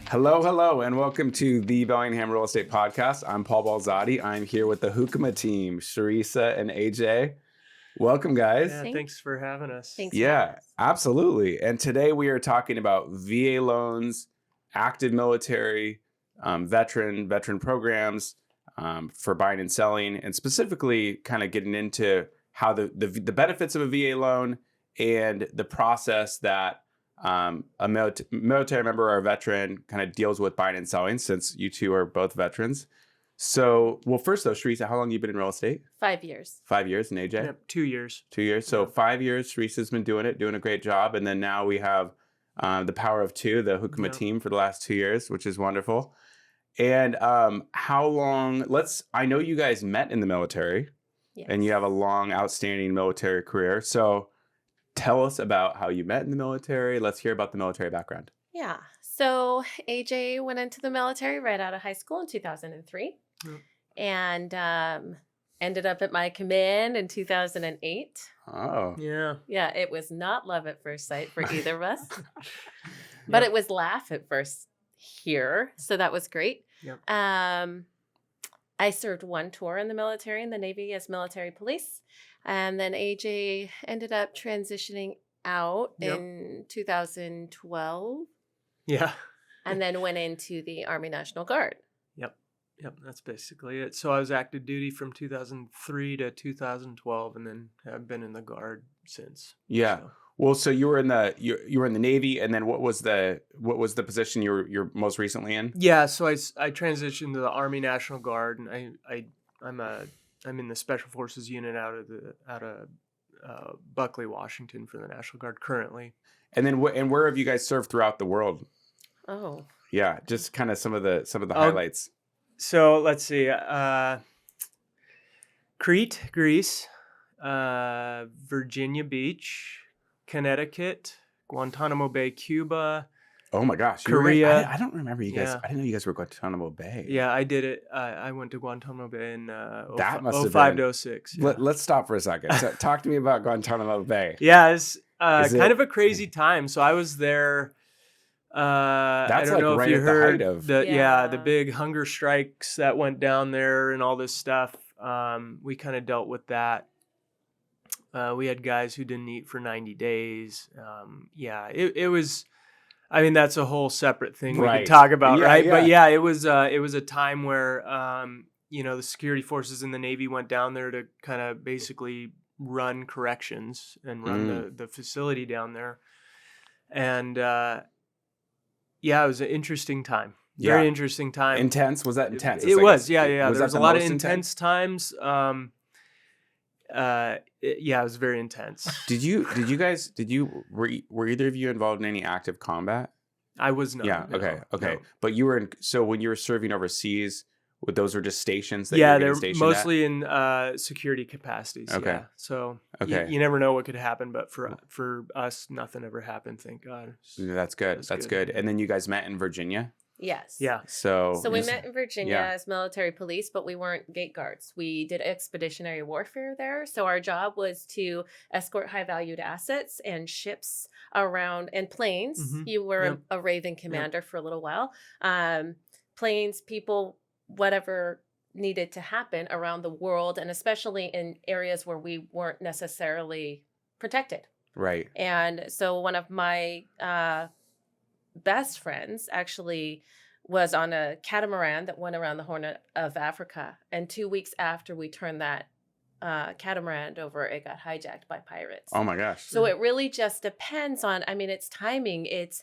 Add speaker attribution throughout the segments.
Speaker 1: Hello, and welcome to the Bellingham Real Estate Podcast. I'm Paul Balzati. I'm here with the Hoekema team, Cherisa and AJ. Welcome, guys.
Speaker 2: Yeah, thanks for having us.
Speaker 3: Thanks.
Speaker 1: Yeah, absolutely. And today we are talking about VA loans, active military, veteran programs for buying and selling, and specifically kind of getting into how the benefits of a VA loan and the process that a military member or a veteran kind of deals with buying and selling, since you two are both veterans. So, well, first though, Cherisa, how long have you been in real estate?
Speaker 3: 5 years.
Speaker 1: 5 years, and AJ?
Speaker 2: Yep, 2 years.
Speaker 1: 2 years. So 5 years, Cherisa's been doing a great job. And then now we have the power of two, the Hoekema team for the last 2 years, which is wonderful. And how long, I know you guys met in the military.
Speaker 3: Yes.
Speaker 1: And you have a long, outstanding military career. So tell us about how you met in the military. Let's hear about the military background.
Speaker 3: Yeah. So AJ went into the military right out of high school in 2003 and ended up at my command in 2008.
Speaker 1: Oh.
Speaker 2: Yeah.
Speaker 3: Yeah, it was not love at first sight for either of us, but it was laugh at first here. So that was great.
Speaker 2: Yep.
Speaker 3: I served one tour in the military, in the Navy, as military police. And then AJ ended up transitioning out in 2012.
Speaker 2: Yeah.
Speaker 3: And then went into the Army National Guard.
Speaker 2: Yep. That's basically it. So I was active duty from 2003 to 2012, and then I've been in the Guard since.
Speaker 1: Yeah.
Speaker 2: So.
Speaker 1: Well, so you were in the Navy, and then what was the position you're most recently in?
Speaker 2: Yeah. So I transitioned to the Army National Guard, and I'm in the Special Forces unit out of Buckley, Washington, for the National Guard currently.
Speaker 1: And then where have you guys served throughout the world?
Speaker 3: Oh.
Speaker 1: Yeah, just kind of some of the highlights.
Speaker 2: So let's see. Crete, Greece, Virginia Beach, Connecticut, Guantanamo Bay, Cuba.
Speaker 1: Oh my gosh,
Speaker 2: Korea.
Speaker 1: I don't remember you guys.
Speaker 2: Yeah.
Speaker 1: I didn't know you guys were Guantanamo Bay.
Speaker 2: Yeah, I did it. I went to Guantanamo Bay in
Speaker 1: That must have
Speaker 2: 05
Speaker 1: been-
Speaker 2: to 06. Yeah,
Speaker 1: Let's stop for a second. So, talk to me about Guantanamo Bay.
Speaker 2: yeah, it's
Speaker 1: Is
Speaker 2: kind
Speaker 1: it-
Speaker 2: of a crazy time. So I was there. I
Speaker 1: That's
Speaker 2: don't
Speaker 1: like
Speaker 2: know
Speaker 1: right
Speaker 2: if you
Speaker 1: at the
Speaker 2: heard
Speaker 1: height of-
Speaker 2: the big hunger strikes that went down there and all this stuff. We kind of dealt with that. We had guys who didn't eat for 90 days. It was. I mean, that's a whole separate thing we
Speaker 1: Right.
Speaker 2: could talk about,
Speaker 1: Yeah,
Speaker 2: right?
Speaker 1: yeah.
Speaker 2: But yeah, it was a time where the security forces in the Navy went down there to kind of basically run corrections and run the facility down there, and it was an interesting time. Very interesting time.
Speaker 1: Intense? Was that intense?
Speaker 2: It was, yeah.
Speaker 1: Was
Speaker 2: There was
Speaker 1: that
Speaker 2: a
Speaker 1: the
Speaker 2: lot of
Speaker 1: most
Speaker 2: intense times. It was very intense.
Speaker 1: Were either of you involved in any active combat?
Speaker 2: I was not.
Speaker 1: Yeah.
Speaker 2: no,
Speaker 1: Okay.
Speaker 2: no.
Speaker 1: But you were so when you were serving overseas, those were just stations that you
Speaker 2: Yeah,
Speaker 1: were
Speaker 2: they're
Speaker 1: getting stationed
Speaker 2: mostly in security capacities.
Speaker 1: Okay.
Speaker 2: Yeah. So
Speaker 1: Okay.
Speaker 2: you never know what could happen, but for us, nothing ever happened. Thank God.
Speaker 1: at? That's good. That's good. And then you guys met in Virginia.
Speaker 3: Yes.
Speaker 2: Yeah.
Speaker 1: So
Speaker 3: So we met in Virginia
Speaker 1: yeah.
Speaker 3: as military police, but we weren't gate guards. We did expeditionary warfare there. So our job was to escort high valued assets and ships around, and planes.
Speaker 2: Mhm.
Speaker 3: You were
Speaker 2: Yep.
Speaker 3: a Raven commander for a little while. Planes, people, whatever needed to happen around the world, and especially in areas where we weren't necessarily protected.
Speaker 1: Right.
Speaker 3: And so one of my best friends actually was on a catamaran that went around the Horn of Africa. And 2 weeks after we turned that catamaran over, it got hijacked by pirates.
Speaker 1: Oh my gosh.
Speaker 3: So it really just depends on, it's timing. It's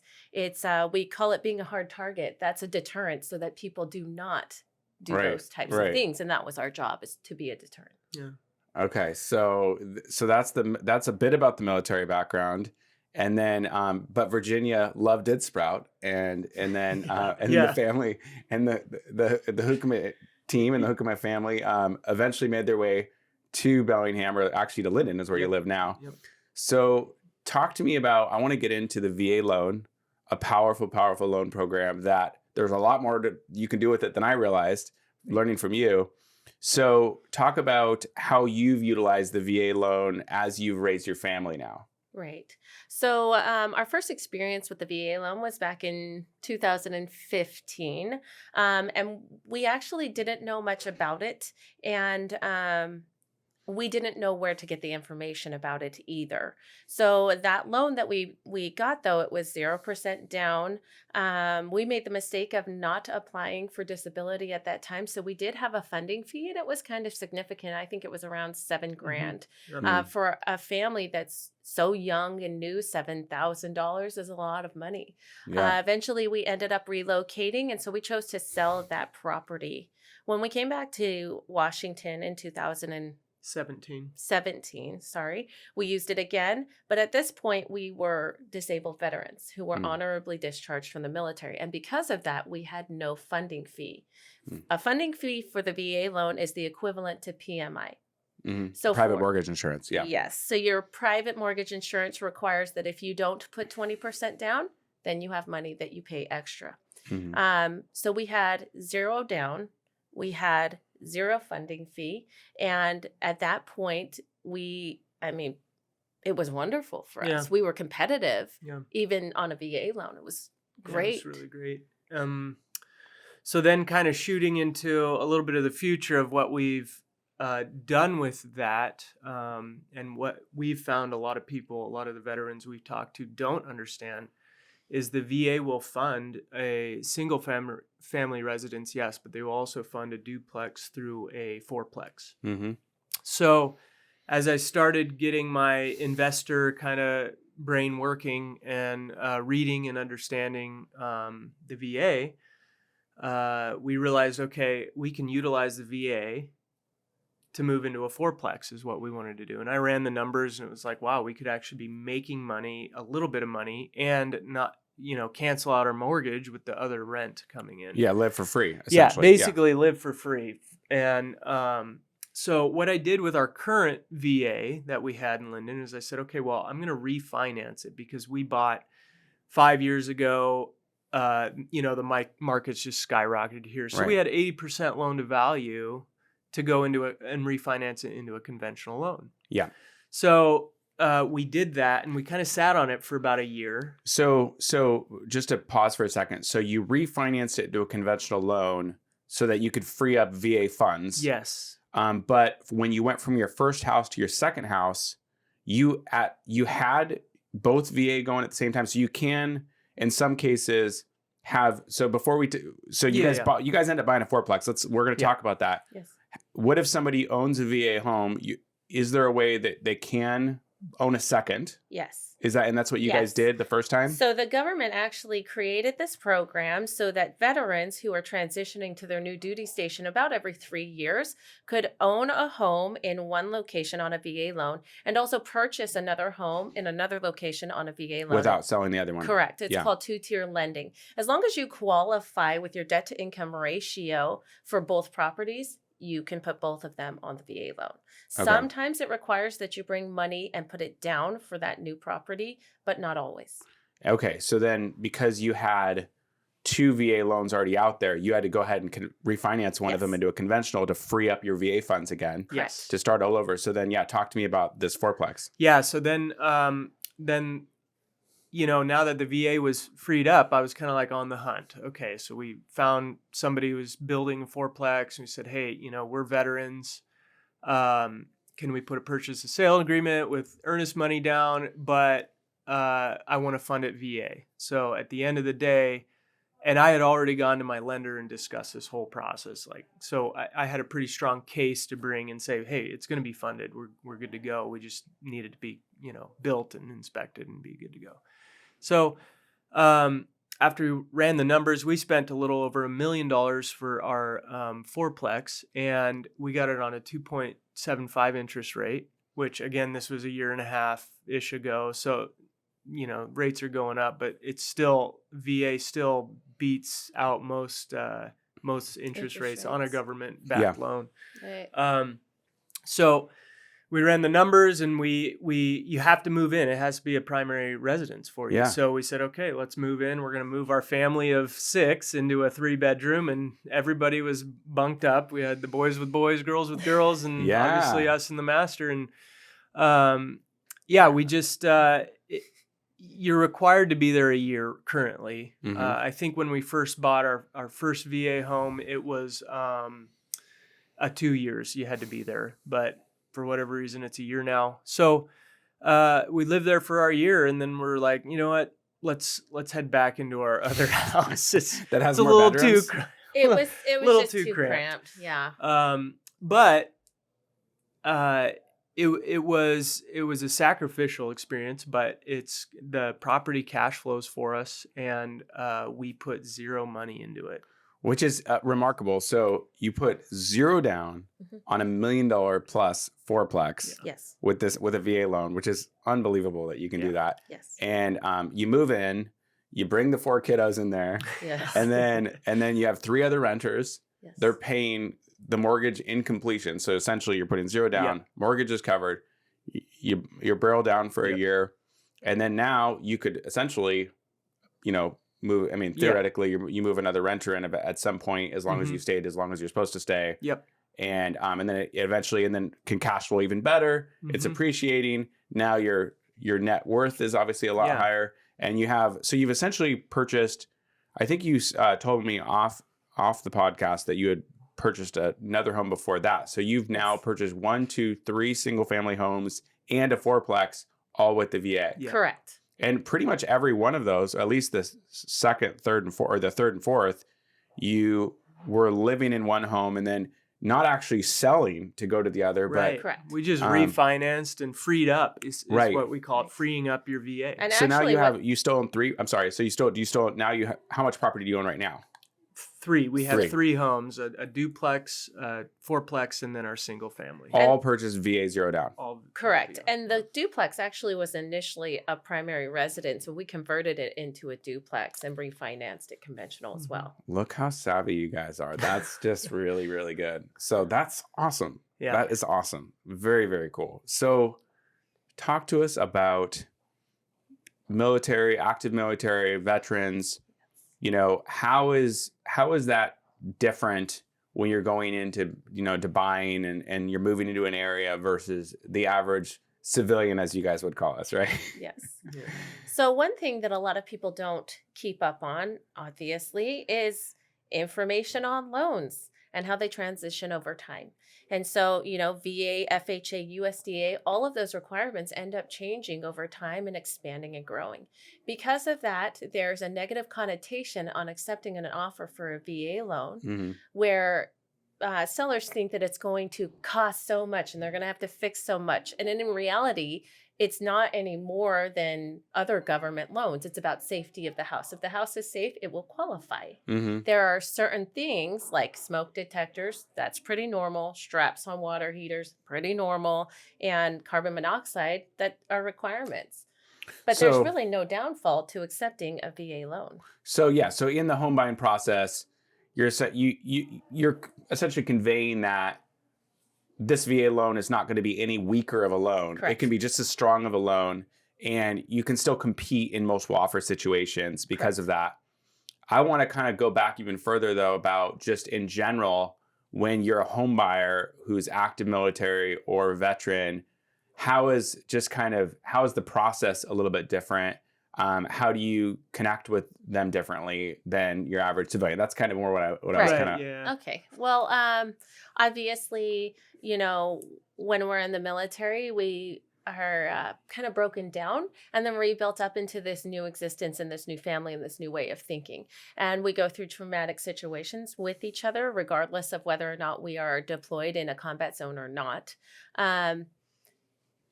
Speaker 3: we call it being a hard target. That's a deterrent so that people do not do those types of things. And that was our job, is to be a deterrent.
Speaker 2: Yeah.
Speaker 1: Okay. So that's a bit about the military background. And then, but Virginia love did sprout, and then then the family and the Hoekema team and the Hoekema family eventually made their way to Bellingham, or actually to Linden is where you live now.
Speaker 2: Yep.
Speaker 1: So talk to me about, I want to get into the VA loan, a powerful loan program that there's a lot more you can do with it than I realized, learning from you. So talk about how you've utilized the VA loan as you've raised your family now.
Speaker 3: Right. So our first experience with the VA loan was back in 2015. And we actually didn't know much about it. And we didn't know where to get the information about it either. So that loan that we got, though, it was 0% down. We made the mistake of not applying for disability at that time, so we did have a funding fee, and it was kind of significant. I think it was around $7,000
Speaker 1: Mm.
Speaker 3: for a family that's so young and new. $7,000 is a lot of money.
Speaker 1: Yeah.
Speaker 3: Eventually, we ended up relocating, and so we chose to sell that property. When we came back to Washington in 2017, sorry, we used it again, but at this point we were disabled veterans who were
Speaker 1: Mm.
Speaker 3: honorably discharged from the military, and because of that we had no funding fee.
Speaker 1: Mm.
Speaker 3: A funding fee for the VA loan is the equivalent to PMI.
Speaker 1: Mhm.
Speaker 3: So
Speaker 1: Private
Speaker 3: for-
Speaker 1: mortgage insurance. Yeah.
Speaker 3: Yes, so your private mortgage insurance requires that if you don't put 20% down, then you have money that you pay extra.
Speaker 1: Mhm.
Speaker 3: So we had 0 down, we had 0 funding fee. And at that point, it was wonderful for
Speaker 2: Yeah.
Speaker 3: us. We were competitive,
Speaker 2: Yeah.
Speaker 3: even on a VA loan. It was great.
Speaker 2: It's really great. So then kind of shooting into a little bit of the future of what we've done with that, and what we've found a lot of people, a lot of the veterans we've talked to don't understand is the VA will fund a single family residence, yes, but they will also fund a duplex through a fourplex.
Speaker 1: Mhm.
Speaker 2: So as I started getting my investor kind of brain working and reading and understanding the VA, we realized, okay, we can utilize the VA to move into a fourplex is what we wanted to do. And I ran the numbers and it was like, wow, we could actually be making money, a little bit of money, and not, cancel out our mortgage with the other rent coming in.
Speaker 1: Yeah, live for free.
Speaker 2: Yeah,
Speaker 1: Essentially.
Speaker 2: basically live for free. And so what I did with our current VA that we had in Linden is I said, okay, well, I'm going to refinance it because we bought 5 years ago. The market's just skyrocketed here. So we
Speaker 1: Right.
Speaker 2: had 80% loan to value to go into it and refinance it into a conventional loan.
Speaker 1: Yeah.
Speaker 2: So we did that and we kind of sat on it for about a year.
Speaker 1: So just to pause for a second. So you refinanced it to a conventional loan so that you could free up VA funds.
Speaker 2: Yes.
Speaker 1: But when you went from your first house to your second house, you had both VA going at the same time. So you can, in some cases, have. So before we, you guys end up buying a fourplex. We're going to talk about that.
Speaker 3: Yes.
Speaker 1: What if somebody owns a VA home? Is there a way that they can own a second?
Speaker 3: Yes.
Speaker 1: And that's what you guys
Speaker 3: Yes.
Speaker 1: did the first time?
Speaker 3: So the government actually created this program so that veterans who are transitioning to their new duty station about every 3 years could own a home in one location on a VA loan and also purchase another home in another location on a VA loan.
Speaker 1: Without selling the other one.
Speaker 3: Correct. It's
Speaker 1: Yeah.
Speaker 3: called two-tier lending. As long as you qualify with your debt to income ratio for both properties, you can put both of them on the VA loan.
Speaker 1: Okay.
Speaker 3: Sometimes it requires that you bring money and put it down for that new property, but not always.
Speaker 1: Okay. So then because you had 2 VA loans already out there, you had to go ahead and refinance one of them
Speaker 3: Yes.
Speaker 1: into a conventional to free up your VA funds again.
Speaker 2: Yes.
Speaker 1: To start all over. So then, talk to me about this fourplex.
Speaker 2: Yeah. So then, now that the VA was freed up, I was kind of like on the hunt. Okay, so we found somebody who was building a fourplex, and we said, hey, we're veterans. Can we put a purchase and sale agreement with earnest money down? But I want to fund it VA. So at the end of the day, and I had already gone to my lender and discussed this whole process. So I had a pretty strong case to bring and say, hey, it's going to be funded. We're good to go. We just need it to be, built and inspected and be good to go. So after we ran the numbers, we spent a little over $1 million for our fourplex, and we got it on a 2.75 interest rate, which again, this was a year and a half-ish ago. So, rates are going up, but it's still, VA still beats out most interest rates on a government-backed loan.
Speaker 3: Right.
Speaker 2: So we ran the numbers, and you have to move in. It has to be a primary residence for you.
Speaker 1: Yeah.
Speaker 2: So we said, okay, let's move in. We're going to move our family of 6 into a 3-bedroom, and everybody was bunked up. We had the boys with boys, girls with girls, and obviously us and the master. And Yeah, we just you're required to be there a year currently.
Speaker 1: Mhm.
Speaker 2: I think when we first bought our first VA home, it was 2 years you had to be there, but for whatever reason, it's a year now. So we lived there for our year, and then we're like, you know what? Let's head back into our other house.
Speaker 1: That has
Speaker 2: it's a
Speaker 1: more
Speaker 2: little
Speaker 1: bedrooms?
Speaker 3: It was
Speaker 2: little
Speaker 3: just
Speaker 2: too
Speaker 3: too
Speaker 2: cramped.
Speaker 3: Yeah.
Speaker 2: But it was a sacrificial experience, but it's the property cash flows for us, and we put zero money into it.
Speaker 1: Which is remarkable. So you put zero down on $1 million plus fourplex
Speaker 3: Yes.
Speaker 1: with a VA loan, which is unbelievable that you can do that.
Speaker 3: Yes.
Speaker 1: And you move in, you bring the 4 kiddos in there,
Speaker 3: Yes.
Speaker 1: and then you have 3 other renters.
Speaker 3: Yes.
Speaker 1: They're paying the mortgage in completion. So essentially, you're putting zero down. Mortgage is covered. You're barrel down for a year, and then now you could essentially, move. I mean, theoretically, you move another renter in at some point, as long as you stayed, as long as you're supposed to stay.
Speaker 2: Yep.
Speaker 1: And then it eventually, and then can cash flow even better. It's appreciating. Now your net worth is obviously a lot higher, and you've essentially purchased. I think you told me off the podcast that you had purchased another home before that. So you've now purchased 1, 2, 3 single family homes and a fourplex, all with the VA.
Speaker 2: Yeah.
Speaker 3: Correct.
Speaker 1: And pretty much every one of those, at least the second, third, and fourth, or the third and fourth, you were living in one home and then not actually selling to go to the other.
Speaker 2: Right.
Speaker 1: But
Speaker 3: Correct.
Speaker 2: We just refinanced and freed up is what we call it, freeing up your VA.
Speaker 3: And
Speaker 1: so
Speaker 3: actually,
Speaker 1: now you still own 3. I'm sorry. So how much property do you own right now?
Speaker 2: 3. We have 3 homes, a duplex, fourplex, and then our single family.
Speaker 1: All purchased VA zero down.
Speaker 3: Correct. And the duplex actually was initially a primary residence, so we converted it into a duplex and refinanced it conventional as well.
Speaker 1: Look how savvy you guys are. That's just really, really good. So that's awesome.
Speaker 2: Yeah.
Speaker 1: That is awesome. Very, very cool. So talk to us about military, active military, veterans. How is that different when you're going into, to buying and you're moving into an area versus the average civilian, as you guys would call us, right?
Speaker 3: Yes. So one thing that a lot of people don't keep up on, obviously, is information on loans and how they transition over time. And so, VA, FHA, USDA, all of those requirements end up changing over time and expanding and growing. Because of that, there's a negative connotation on accepting an offer for a VA loan where sellers think that it's going to cost so much and they're going to have to fix so much. And in reality, it's not any more than other government loans. It's about safety of the house. If the house is safe, it will qualify. There are certain things like smoke detectors, that's pretty normal. Straps on water heaters, pretty normal. And carbon monoxide, that are requirements. But there's really no downfall to accepting a VA loan.
Speaker 1: So in the home buying process, you're essentially conveying that this VA loan is not going to be any weaker of a loan.
Speaker 3: Correct.
Speaker 1: It can be just as strong of a loan, and you can still compete in most offer situations because of that. I want to kind of go back even further, though, about just in general, when you're a home buyer who's active military or veteran, how is the process a little bit different? How do you connect with them differently than your average civilian? That's kind of more what I was kind of.
Speaker 2: Yeah.
Speaker 3: Okay. Well, obviously, when we're in the military, we are kind of broken down and then rebuilt up into this new existence and this new family and this new way of thinking. And we go through traumatic situations with each other, regardless of whether or not we are deployed in a combat zone or not.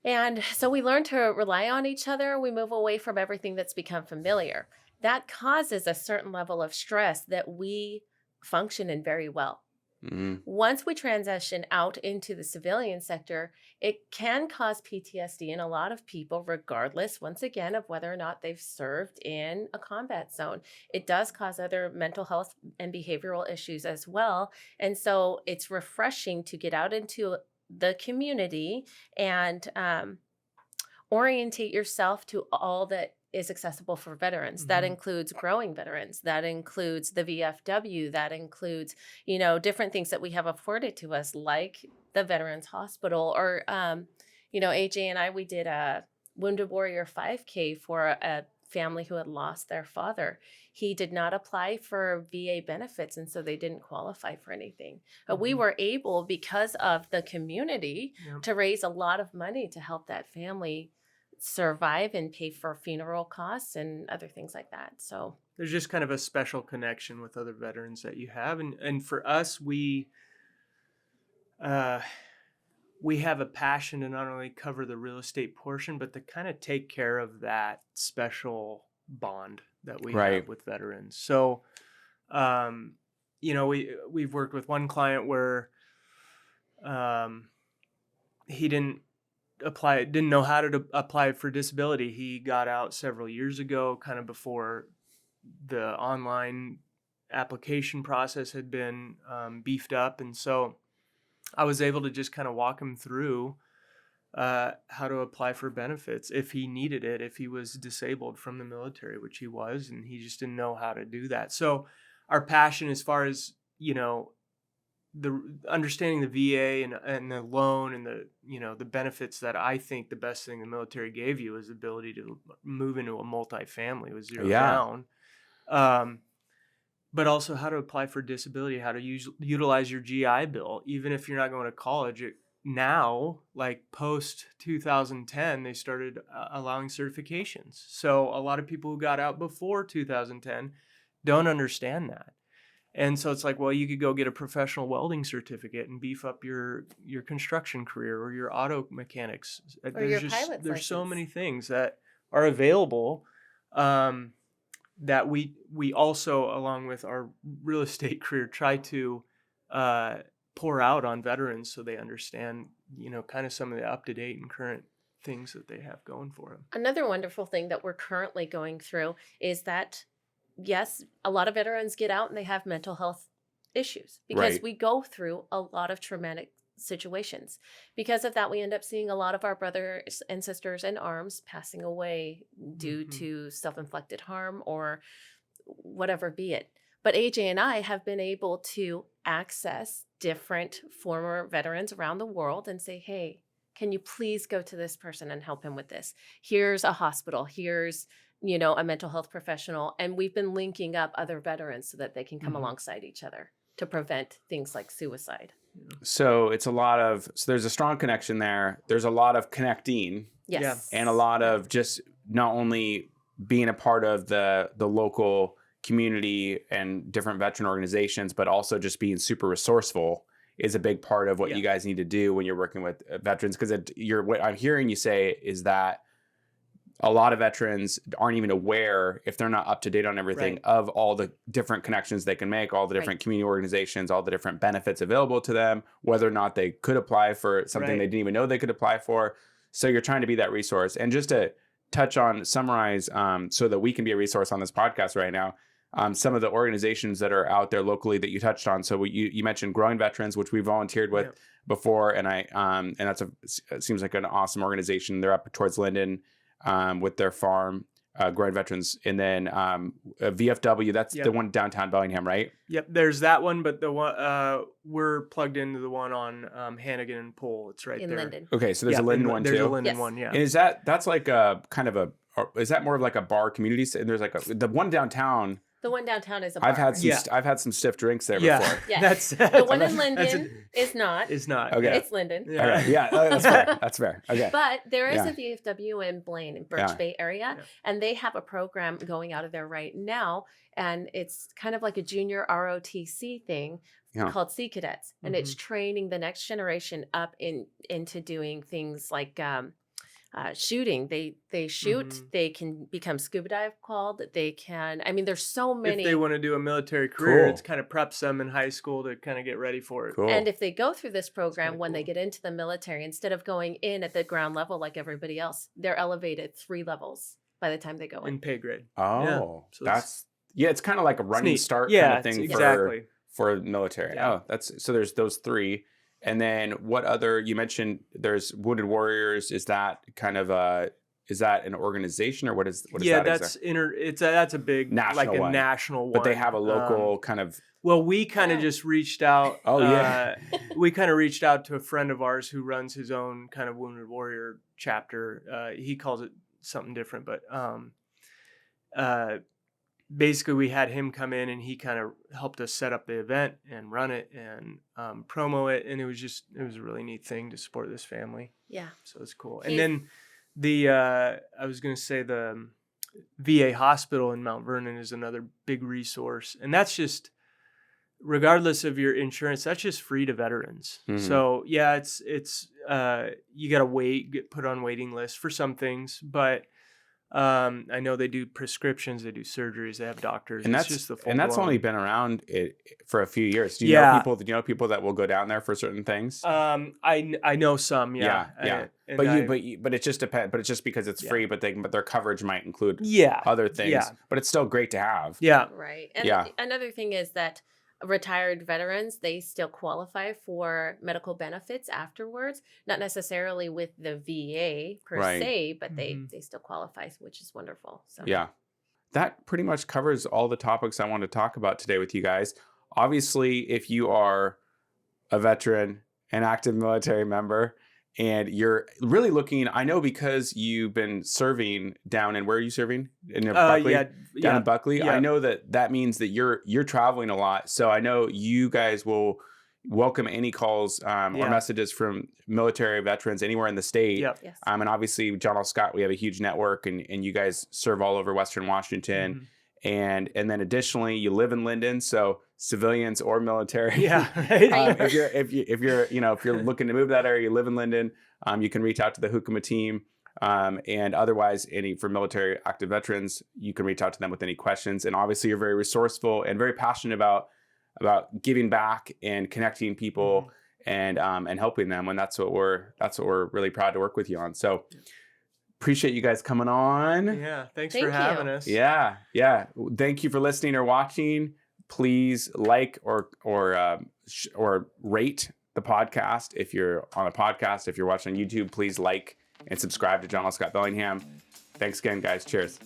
Speaker 3: And so we learn to rely on each other. We move away from everything that's become familiar. That causes a certain level of stress that we function in very well. Once we transition out into the civilian sector, it can cause PTSD in a lot of people, regardless, once again, of whether or not they've served in a combat zone. It does cause other mental health and behavioral issues as well. And so it's refreshing to get out into the community and orientate yourself to all that is accessible for veterans. That includes growing veterans. That includes the VFW. That includes, different things that we have afforded to us, like the Veterans Hospital or, AJ and I, we did a Wounded Warrior 5K for a family who had lost their father. He did not apply for VA benefits, and so they didn't qualify for anything. But we were able, because of the community, to raise a lot of money to help that family survive and pay for funeral costs and other things like that. So
Speaker 2: there's just kind of a special connection with other veterans that you have. And for us, we have a passion to not only cover the real estate portion, but to kind of take care of that special bond that we have with veterans. So, we've worked with one client where he didn't know how to apply for disability. He got out several years ago, kind of before the online application process had been beefed up. And so I was able to just kind of walk him through how to apply for benefits if he needed it, if he was disabled from the military, which he was, and he just didn't know how to do that. So our passion, as far as, the understanding the VA and the loan and the benefits, that I think the best thing the military gave you is the ability to move into a multifamily with zero down. But also how to apply for disability, how to utilize your GI Bill, even if you're not going to college. Now, like post 2010, they started allowing certifications. So a lot of people who got out before 2010 don't understand that. And so it's like, well, you could go get a professional welding certificate and beef up your construction career or your auto mechanics.
Speaker 3: Or
Speaker 2: there's
Speaker 3: your pilot's
Speaker 2: there's so
Speaker 3: license.
Speaker 2: many things that are available that we also, along with our real estate career, try to pour out on veterans so they understand, kind of some of the up-to-date and current things that they have going for them.
Speaker 3: Another wonderful thing that we're currently going through is that, yes, a lot of veterans get out and they have mental health issues because we go through a lot of traumatic situations. Because of that, we end up seeing a lot of our brothers and sisters in arms passing away due to self-inflicted harm or whatever be it. But AJ and I have been able to access different former veterans around the world and say, hey, can you please go to this person and help him with this? Here's a hospital. Here's, a mental health professional. And we've been linking up other veterans so that they can come alongside each other to prevent things like suicide.
Speaker 1: So there's a strong connection there. There's a lot of connecting.
Speaker 3: Yes.
Speaker 1: And a lot of just not only being a part of the local community and different veteran organizations, but also just being super resourceful is a big part of what you guys need to do when you're working with veterans. Because what I'm hearing you say is that a lot of veterans aren't even aware, if they're not up to date on everything, of all the different connections they can make, all the different community organizations, all the different benefits available to them, whether or not they could apply for something they didn't even know they could apply for. So you're trying to be that resource. And just to summarize, so that we can be a resource on this podcast right now, some of the organizations that are out there locally that you touched on. So you mentioned Growing Veterans, which we volunteered with before, and it seems like an awesome organization. They're up towards Linden with their farm, Growing Veterans, and then VFW. That's the one downtown Bellingham, right? Yep,
Speaker 2: there's that one, but the one we're plugged into the one on Hannigan and Pole. It's right
Speaker 3: in
Speaker 2: there.
Speaker 3: Linden.
Speaker 1: Okay, so there's a Linden one too.
Speaker 2: There's a Linden one, yeah.
Speaker 1: And is that's like a kind of a? Is that more of like a bar community? And there's like the one downtown.
Speaker 3: The one downtown is a bar.
Speaker 1: I've had some stiff drinks there before.
Speaker 3: Yes. The one in Linden is not.
Speaker 2: It's not.
Speaker 1: Okay.
Speaker 3: It's Linden.
Speaker 1: Yeah. Okay. Yeah. That's fair. That's fair. Okay.
Speaker 3: But there is a VFW in Blaine, in Birch Bay area, and they have a program going out of there right now, and it's kind of like a junior ROTC thing called Sea Cadets, and it's training the next generation up into doing things like shooting. They shoot. They can become scuba dive called. They can. I mean, there's so many.
Speaker 2: If they want to do a military career, it's kind of preps them in high school to kind of get ready for it.
Speaker 1: Cool.
Speaker 3: And if they go through this program, when they get into the military, instead of going in at the ground level like everybody else, they're elevated 3 levels by the time they go in.
Speaker 2: In pay grade.
Speaker 1: Oh, so it's kind of like a running start kind of thing for military. Yeah. Oh, so there's those 3. And then what other, you mentioned there's Wounded Warriors. Is that kind of is that an organization or what is that?
Speaker 2: Yeah, that's that's a big national one.
Speaker 1: But they have a local kind of.
Speaker 2: Well, we kind of just reached out.
Speaker 1: Oh yeah.
Speaker 2: We kind of reached out to a friend of ours who runs his own kind of Wounded Warrior chapter. He calls it something different, but basically we had him come in and he kind of helped us set up the event and run it and promo it. And it was a really neat thing to support this family.
Speaker 3: Yeah.
Speaker 2: So it's cool. And then I was going to say the VA hospital in Mount Vernon is another big resource. And that's just, regardless of your insurance, that's just free to veterans.
Speaker 1: Mm-hmm.
Speaker 2: So yeah, it's you got to get put on waiting lists for some things, but I know they do prescriptions, they do surgeries, they have doctors.
Speaker 1: And
Speaker 2: it's
Speaker 1: that's
Speaker 2: just the full
Speaker 1: and that's
Speaker 2: blown.
Speaker 1: only been around for a few years. Do you know people? Do you know people that will go down there for certain things?
Speaker 2: I know some, yeah.
Speaker 1: But it just depends. But it's just because it's free. But their coverage might include other things.
Speaker 2: Yeah.
Speaker 1: But it's still great to have.
Speaker 2: Yeah.
Speaker 3: Right. And another thing is that retired veterans, they still qualify for medical benefits afterwards, not necessarily with the VA per se, but they still qualify, which is wonderful. So
Speaker 1: yeah, that pretty much covers all the topics I want to talk about today with you guys. Obviously, if you are a veteran, an active military member, and you're really looking, I know because you've been serving down in, where are you serving? In Buckley? Down in Buckley. Yeah. I know that means that you're traveling a lot. So I know you guys will welcome any calls or messages from military veterans anywhere in the state.
Speaker 2: Yep.
Speaker 3: Yes.
Speaker 1: And obviously, John L. Scott, we have a huge network, and you guys serve all over Western Washington.
Speaker 2: Mm-hmm.
Speaker 1: And then additionally, you live in Linden, so civilians or military.
Speaker 2: Yeah, right.
Speaker 1: If you're looking to move that area, you live in Linden, you can reach out to the Hoekema team. And otherwise, for military active veterans, you can reach out to them with any questions. And obviously, you're very resourceful and very passionate about giving back and connecting people and helping them. And that's what we're really proud to work with you on. So. Appreciate you guys coming on.
Speaker 2: Yeah, thanks for having us.
Speaker 1: Yeah. Thank you for listening or watching. Please like or rate the podcast. If you're on a podcast, if you're watching on YouTube, please like and subscribe to John L. Scott Bellingham. Thanks again, guys. Cheers.